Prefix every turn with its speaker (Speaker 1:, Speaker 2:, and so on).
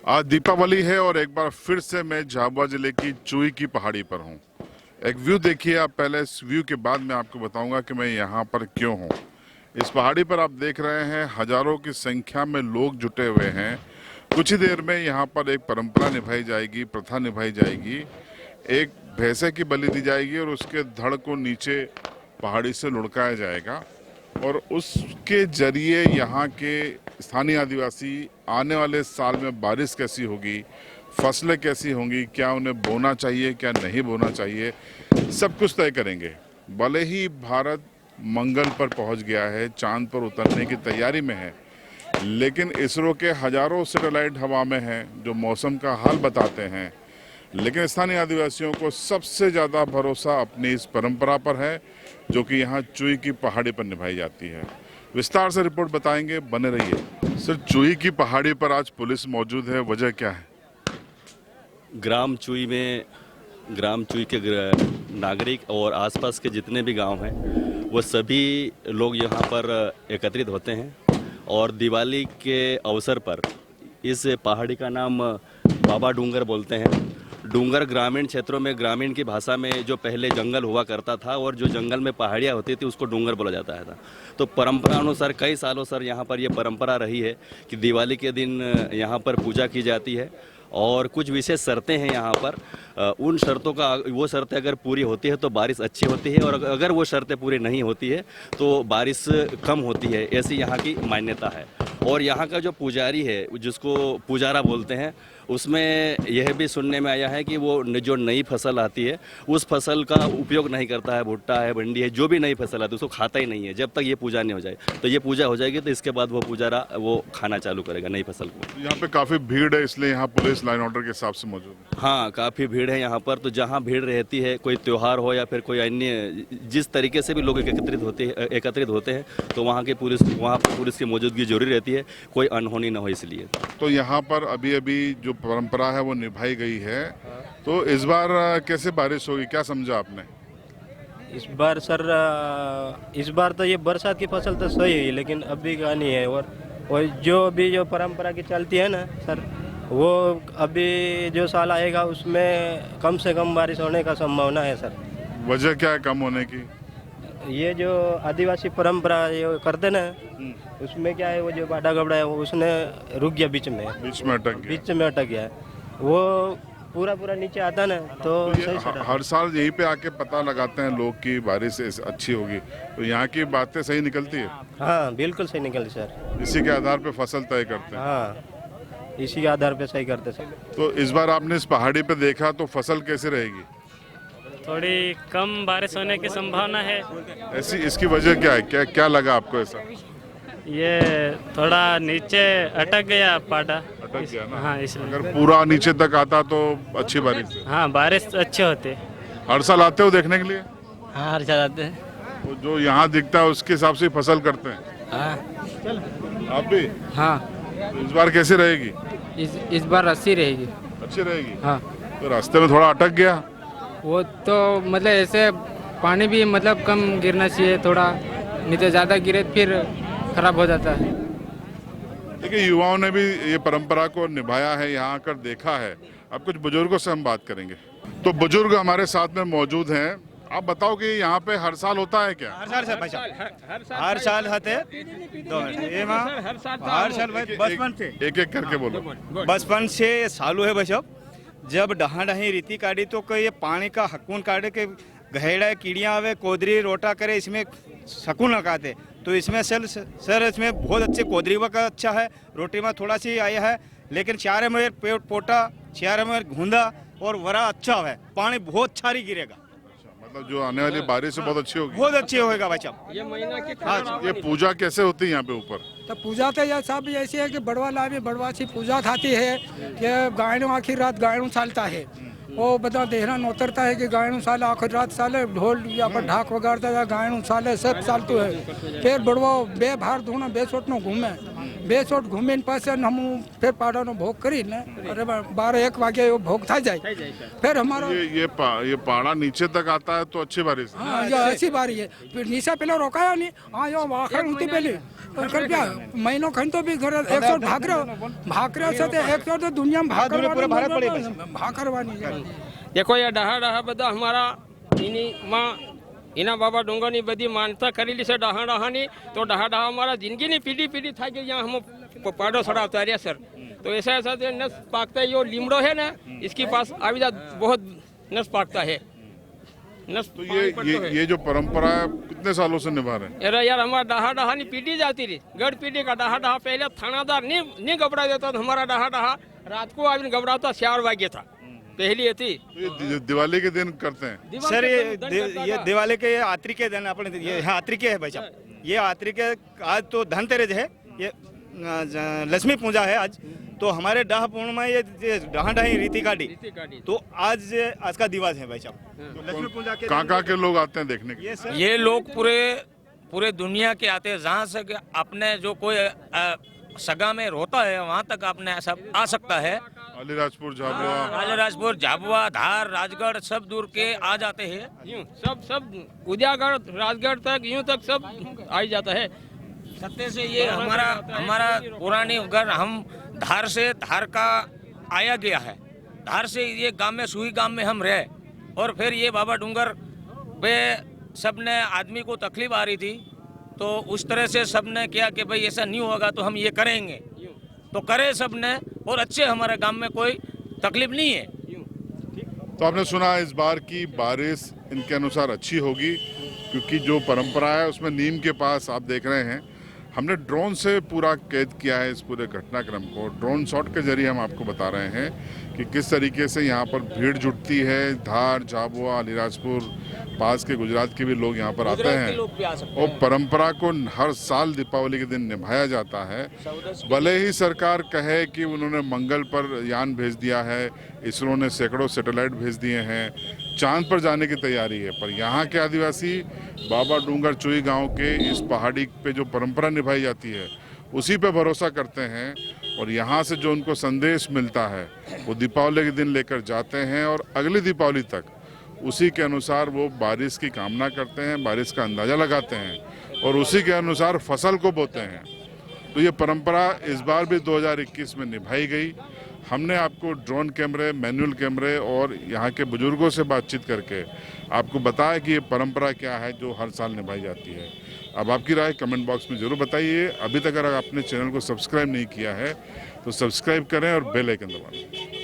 Speaker 1: आज दीपावली है और एक बार फिर से मैं झाबुआ जिले की चुई की पहाड़ी पर हूँ। एक व्यू देखिए आप, पहले इस व्यू के बाद मैं आपको बताऊंगा कि मैं यहाँ पर क्यों हूँ। इस पहाड़ी पर आप देख रहे हैं हजारों की संख्या में लोग जुटे हुए हैं। कुछ ही देर में यहाँ पर एक परंपरा निभाई जाएगी, प्रथा निभाई जाएगी। एक भैंसे की बलि दी जाएगी और उसके धड़ को नीचे पहाड़ी से लुढ़काया जाएगा और उसके जरिए यहाँ के स्थानीय आदिवासी आने वाले साल में बारिश कैसी होगी, फसलें कैसी होंगी, क्या उन्हें बोना चाहिए, क्या नहीं बोना चाहिए, सब कुछ तय करेंगे। भले ही भारत मंगल पर पहुंच गया है, चांद पर उतरने की तैयारी में है, लेकिन इसरो के हजारों सैटेलाइट हवा में हैं जो मौसम का हाल बताते हैं। लेकिन स्थानीय आदिवासियों को सबसे ज़्यादा भरोसा अपनी इस परंपरा पर है जो कि यहाँ चुई की पहाड़ी पर निभाई जाती है। विस्तार से रिपोर्ट बताएंगे, बने रहिए। सर, चुई की पहाड़ी पर आज पुलिस मौजूद है, वजह क्या है?
Speaker 2: ग्राम चुई के नागरिक और आसपास के जितने भी गांव हैं वो सभी लोग यहाँ पर एकत्रित होते हैं और दिवाली के अवसर पर इस पहाड़ी का नाम बाबा डूंगर बोलते हैं। डूंगर ग्रामीण क्षेत्रों में, ग्रामीण की भाषा में जो पहले जंगल हुआ करता था और जो जंगल में पहाड़ियाँ होती थी उसको डूंगर बोला जाता था। तो परंपरा अनुसार कई सालों से यहाँ पर ये परंपरा रही है कि दिवाली के दिन यहाँ पर पूजा की जाती है और कुछ विशेष शर्तें हैं यहाँ पर। उन शर्तों का, वो शर्तें अगर पूरी होती है तो बारिश अच्छी होती है और अगर वो शर्तें पूरी नहीं होती है तो बारिश कम होती है, ऐसी यहाँ की मान्यता है। और यहाँ का जो पुजारी है, जिसको पुजारा बोलते हैं, उसमें यह भी सुनने में आया है कि वो जो नई फसल आती है उस फसल का उपयोग नहीं करता है। भुट्टा है, भिंडी है, जो भी नई फसल आती है उसको खाता ही नहीं है जब तक ये पूजा नहीं हो जाए। तो ये पूजा हो जाएगी तो इसके बाद वो पुजारा वो खाना चालू करेगा नई फसल को।
Speaker 1: यहाँ पे काफी भीड़ है, इसलिए यहाँ पुलिस लाइन ऑर्डर के हिसाब से मौजूद है।
Speaker 2: हाँ, काफ़ी भीड़ है यहाँ पर। तो जहाँ भीड़ रहती है, कोई त्यौहार हो या फिर कोई अन्य जिस तरीके से भी लोग एकत्रित होते हैं तो वहाँ पर पुलिस की मौजूदगी जरूरी रहती है, कोई अनहोनी न हो इसलिए।
Speaker 1: तो यहाँ पर अभी अभी जो परंपरा है वो निभाई गई है, तो इस बार कैसे बारिश होगी, क्या समझा आपने?
Speaker 3: इस बार सर, इस बार तो ये बरसात की फसल तो सही है लेकिन अभी का नहीं है। और जो अभी जो परंपरा की चलती है ना सर, वो अभी जो साल आएगा उसमें कम से कम बारिश होने का संभावना है सर।
Speaker 1: वजह क्या है कम होने की?
Speaker 3: ये जो आदिवासी परंपरा ये करते ना, उसमें क्या है, वो जो बाड़ा गबड़ा है वो उसने रुक गया, बीच में अटक गया। वो पूरा नीचे आता ना तो सही सर।
Speaker 1: हर साल यहीं पे आके पता लगाते हैं लोग कि बारिश अच्छी होगी, तो यहाँ की बातें सही निकलती है?
Speaker 3: हाँ, बिल्कुल सही निकलती सर।
Speaker 1: इसी के आधार पे फसल तय करते हैं?
Speaker 3: हाँ, इसी के आधार पे सही करते सर।
Speaker 1: तो इस बार आपने इस पहाड़ी पे देखा तो फसल कैसे रहेगी?
Speaker 4: थोड़ी कम बारिश होने की संभावना है।
Speaker 1: ऐसी इसकी वजह क्या है, क्या लगा आपको ऐसा?
Speaker 4: ये थोड़ा नीचे अटक गया पाटा।
Speaker 1: अटक गया ना?
Speaker 4: हाँ, इसलिए।
Speaker 1: अगर पूरा नीचे तक आता तो अच्छी बारिश है।
Speaker 4: हाँ, बारिश अच्छे होते।
Speaker 1: हर साल आते हो देखने के लिए?
Speaker 4: हाँ, हर साल आते हैं।
Speaker 1: तो जो यहाँ दिखता है उसके हिसाब से फसल करते हैं?
Speaker 4: हाँ।
Speaker 1: आप भी?
Speaker 5: हाँ,
Speaker 1: तो इस बार कैसे रहेगी?
Speaker 5: इस बार अच्छी रहेगी।
Speaker 1: अच्छी रहेगी?
Speaker 5: हाँ।
Speaker 1: तो रास्ते में थोड़ा अटक गया?
Speaker 5: वो तो मतलब ऐसे पानी भी मतलब कम गिरना चाहिए, थोड़ा नीचे ज़्यादा गिरे फिर खराब हो जाता है।
Speaker 1: देखिए, युवाओं ने भी ये परंपरा को निभाया है, यहाँ आकर देखा है। अब कुछ बुजुर्गों से हम बात करेंगे। तो बुजुर्ग हमारे साथ में मौजूद हैं। आप बताओ कि यहाँ पे हर साल होता है क्या?
Speaker 6: हर साल होते हर साल बचपन से
Speaker 1: एक एक करके बोलो।
Speaker 6: बचपन से चालू है बशब। जब डहा डही रीति काटी तो ये पानी का हकुन काटे के गहेड़ा कीड़ियाँ आवे, कोदरी रोटा करे, इसमें सकून लगाते। तो इसमें सर इसमें बहुत अच्छे कोदरी का अच्छा है, रोटी में थोड़ा सी आया है, लेकिन चारे में पेट पोटा, चारे में घूंदा और वरा अच्छा है, पानी बहुत छारी गिरेगा।
Speaker 1: मतलब जो आने वाली बारिश बहुत अच्छी होगी?
Speaker 6: बहुत अच्छी होगा बच्चा।
Speaker 5: ये महीना के
Speaker 1: ये पूजा कैसे होती है यहाँ पे ऊपर?
Speaker 7: तो पूजा तो यह सब ऐसी है कि बड़वा लावे बड़वा सी पूजा थाती है कि गायनु आखिर रात गायनु सालता है। वो बता देहरान उतरता है कि गायनु साले आखिर रात साले ढोल या पर ढाक वगाड़ता है, गायनु साले सब सालतू है। फिर बड़वा बे भार धोना बेसोट नो घूमे, बेसोट घूमे पास हम फिर पाड़ा नो भोग करी न, अरे 12-1 वागे वो भोग था जाए। फिर हमारा
Speaker 1: ये पहाड़ा नीचे तक आता है तो अच्छी बारिश है।
Speaker 7: हाँ, ये अच्छी बारी है। फिर नीचे पहले रोकाया नहीं, हाँ यो आखिर होती पहले कृपया महीनों खन तो भी घर एक सौ भाकरे से तो एक सौ तो दुनिया में भाकरवानी
Speaker 8: देखो ये डहा डहा बदा हमारा इनी माँ इना बाबा डोंगर ની બધી માનતા કરેલી છે ડહા ડહાની તો ડહા ડહા અમારા જિંદગીની પીઢી પીઢી થાય કે यहाँ हम પાડો સડાવતા રહ્યા સર तो ऐसा ऐसा नस पाकता है, यो लीमड़ो है ना इसके पास आविदा बहुत नस पाकता है नस
Speaker 1: तो ये जो परंपरा है कितने सालों से निभा रहे हैं?
Speaker 8: अरे यार हमारा डहा डहा नहीं पीढ़ी जाती रही गढ़ पीढ़ी का डहा डहा पहले थानादार नहीं घबरा देता था हमारा डहा डहा रात को आदमी घबराता 4 वागे था पहली थी।
Speaker 1: तो ये दिवाली के दिन करते हैं
Speaker 6: सर ये दिवाली के आत्री के दिन अपने ये आत्री के है भाई साहब, ये आत्री के आज तो धनतेरस है, ये लक्ष्मी पूजा है आज, तो हमारे डाह पूर्णिमा ये डहा डही रीति काटी तो आज का दिवस है भाई साहब। तो लक्ष्मी पूजा के
Speaker 1: कहाँ के लोग आते हैं देखने के?
Speaker 9: ये लोग पूरे दुनिया के आते हैं, जहाँ से अपने जो कोई सगा में रोता है वहाँ तक अपने सब आ सकता है।
Speaker 1: अलीराजपुर
Speaker 9: झाबुआ धार राजगढ़ सब दूर के आ जाते हैं,
Speaker 8: यूं सब उदयगढ़ राजगढ़ तक यूं तक सब आ ही जाता है।
Speaker 9: सत्य से ये हमारा पुरानी घर हम धार का आया गया है, धार से ये गांव में सुई गांव में हम रहे और फिर ये बाबा डूंगर पे सबने आदमी को तकलीफ आ रही थी तो उस तरह से सबने किया कि भाई ऐसा नहीं होगा तो हम ये करेंगे, तो करे सबने और अच्छे हमारे गांव में कोई तकलीफ नहीं है।
Speaker 1: तो आपने सुना इस बार की बारिश इनके अनुसार अच्छी होगी क्योंकि जो परंपरा है उसमें नीम के पास आप देख रहे हैं हमने ड्रोन से पूरा कैद किया है इस पूरे घटनाक्रम को। ड्रोन शॉट के जरिए हम आपको बता रहे हैं कि किस तरीके से यहाँ पर भीड़ जुटती है। धार झाबुआ अलीराजपुर पास के गुजरात के भी लोग यहाँ पर आते हैं और परंपरा को हर साल दीपावली के दिन निभाया जाता है। भले ही सरकार कहे कि उन्होंने मंगल पर यान भेज दिया है, इसरो ने सैकड़ों सैटेलाइट भेज दिए हैं, चांद पर जाने की तैयारी है, पर यहाँ के आदिवासी बाबा डूंगर चुई गांव के इस पहाड़ी पे जो परंपरा निभाई जाती है उसी पे भरोसा करते हैं और यहाँ से जो उनको संदेश मिलता है वो दीपावली के दिन लेकर जाते हैं और अगली दीपावली तक उसी के अनुसार वो बारिश की कामना करते हैं, बारिश का अंदाज़ा लगाते हैं और उसी के अनुसार फसल को बोते हैं। तो ये परंपरा इस बार भी 2021 में निभाई गई। हमने आपको ड्रोन कैमरे, मैनुअल कैमरे और यहाँ के बुजुर्गों से बातचीत करके आपको बताया कि ये परंपरा क्या है जो हर साल निभाई जाती है। अब आपकी राय कमेंट बॉक्स में ज़रूर बताइए। अभी तक अगर आपने चैनल को सब्सक्राइब नहीं किया है तो सब्सक्राइब करें और बेल आइकन दबाएं।